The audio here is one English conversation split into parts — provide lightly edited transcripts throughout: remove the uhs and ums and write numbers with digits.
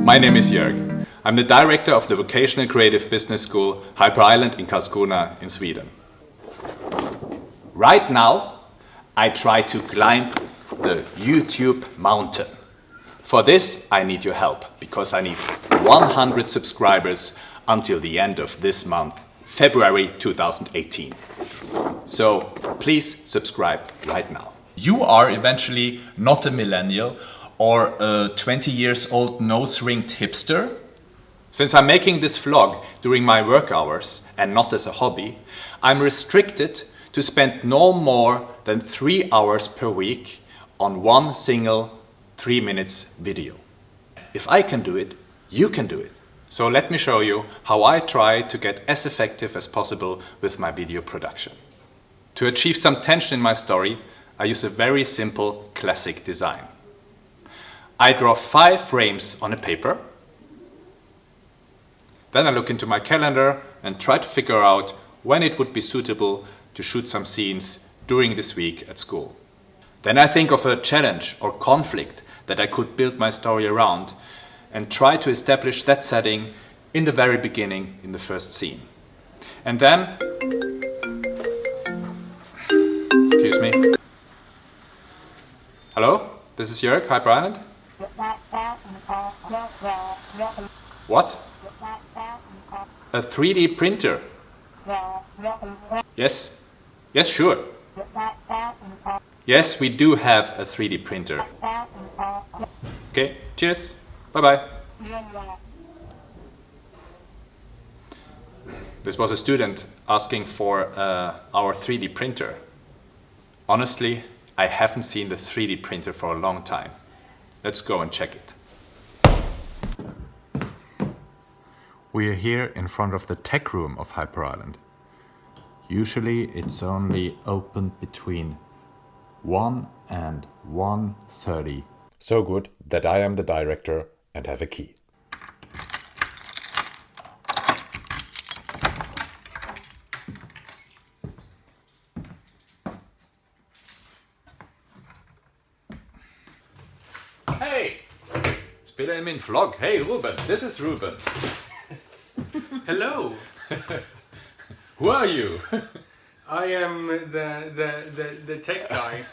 My name is Jörg. I'm the director of the Vocational Creative Business School Hyper Island in Karlskrona in Sweden. Right now, I try to climb the YouTube mountain. For this, I need your help because I need 100 subscribers until the end of this month, February 2018. So please subscribe right now. You are eventually not a millennial or a 20 years old nose-ringed hipster. Since I'm making this vlog during my work hours and not as a hobby, I'm restricted to spend no more than 3 hours per week on one single 3 minutes video. If I can do it, you can do it. So let me show you how I try to get as effective as possible with my video production. To achieve some tension in my story, I use a very simple classic design. I draw 5 frames on a paper. Then I look into my calendar and try to figure out when it would be suitable to shoot some scenes during this week at school. Then I think of a challenge or conflict that I could build my story around and try to establish that setting in the very beginning in the first scene. And then, excuse me. Hello, this is Jörg, Hyper Island. What? A 3D printer? Yes. Yes, sure. Yes, we do have a 3D printer. Okay, cheers. Bye-bye. This was a student asking for our 3D printer. Honestly, I haven't seen the 3D printer for a long time. Let's go and check it. We are here in front of the tech room of Hyper Island. Usually it's only open between 1 and 1:30. So good that I am the director and have a key. Hey! Spela in min vlog. Hey Ruben, this is Ruben. Hello. Who are you? I am the tech guy.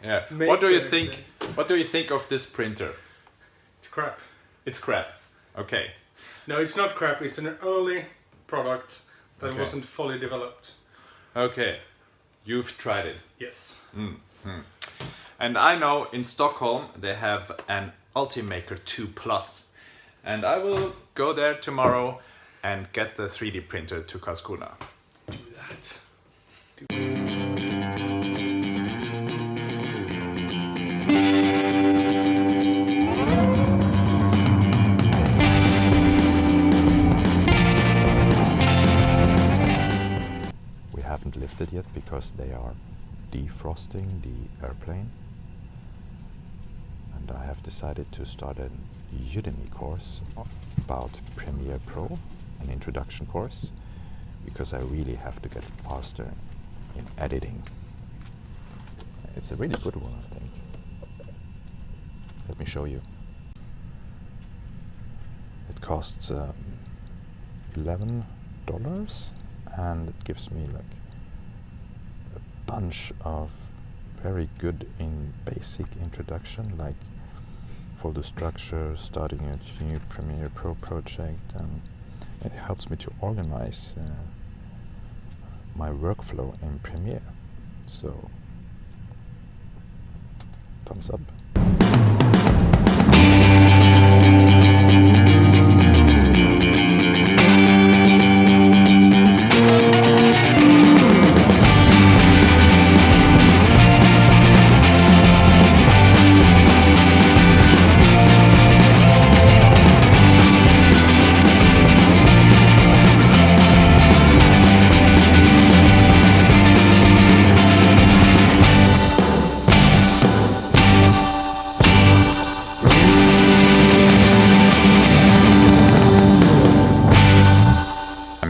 Yeah. What do you think? What do you think of this printer? It's crap. It's crap. Okay. No, it's not crap. It's an early product that Okay. wasn't fully developed. Okay. You've tried it. Yes. And I know in Stockholm they have an Ultimaker 2 Plus. And I will go there tomorrow and get the 3D printer to Karlskrona. Do that. We haven't lifted yet because they are defrosting the airplane. And I have decided to start a Udemy course about Premiere Pro, an introduction course, because I really have to get faster in editing. It's a really good one, I think. Let me show you. It costs $11 and it gives me like a bunch of very good in basic introduction, like folder structure, starting a new Premiere Pro project, and it helps me to organize my workflow in Premiere. So, thumbs up.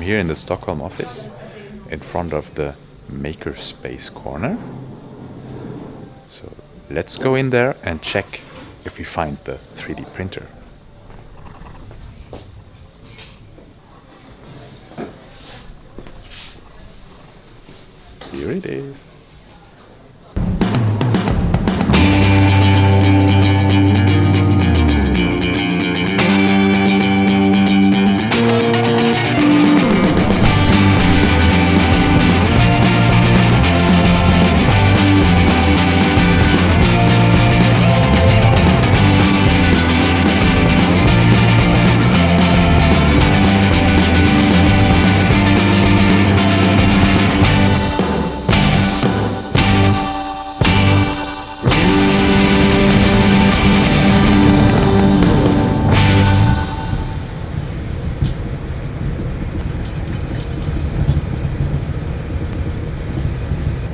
Here in the Stockholm office, in front of the Makerspace corner. So let's go in there and check if we find the 3D printer. Here it is.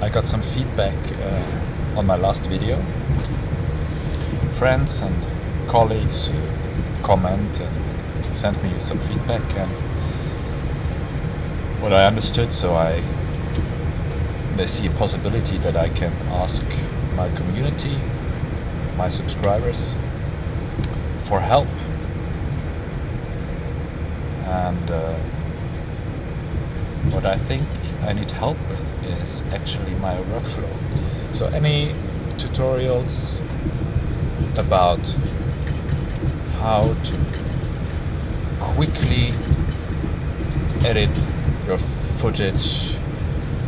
I got some feedback on my last video. Friends and colleagues comment and sent me some feedback, and what I understood, they see a possibility that I can ask my community, my subscribers, for help. And what I think I need help with is actually my workflow. So any tutorials about how to quickly edit your footage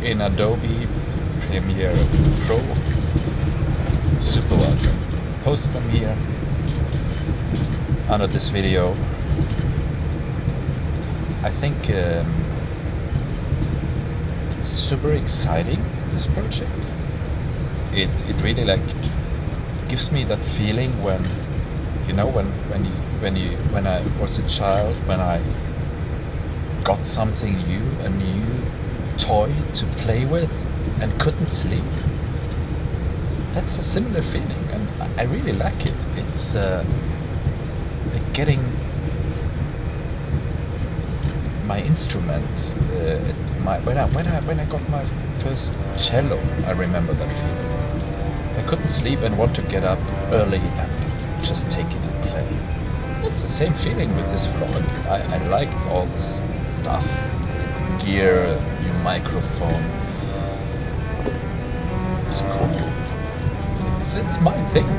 in Adobe Premiere Pro, super welcome. Post them here under this video. I think it's super exciting, this project. It really like gives me that feeling when when I was a child, when I got something new, a new toy to play with and couldn't sleep. That's a similar feeling, and I really like it. It's like getting my instrument. When I got my first cello, I remember that feeling. I couldn't sleep and want to get up early and just take it and play. It's the same feeling with this vlog. I liked all this stuff, gear, new microphone. It's cool. It's my thing.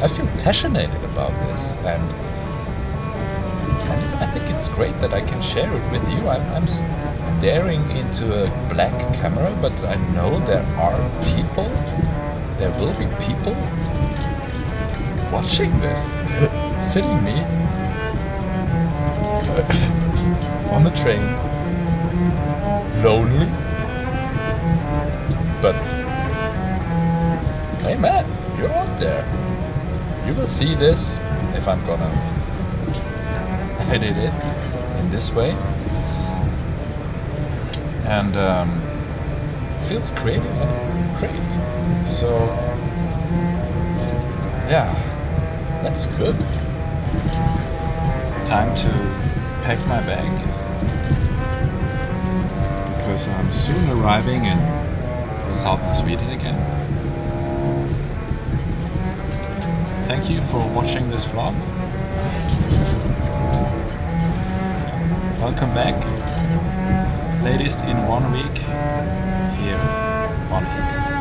I feel passionate about this, and I think it's great that I can share it with you. I'm staring into a black camera, but I know there will be people watching this, sitting me on the train, lonely, but hey man, you're out there. You will see this if I'm gonna edit it in this way, and feels creative and great. So yeah, that's good. Time to pack my bag, because I'm soon arriving in southern Sweden again. Thank you for watching this vlog. Welcome back. Latest in 1 week here on X.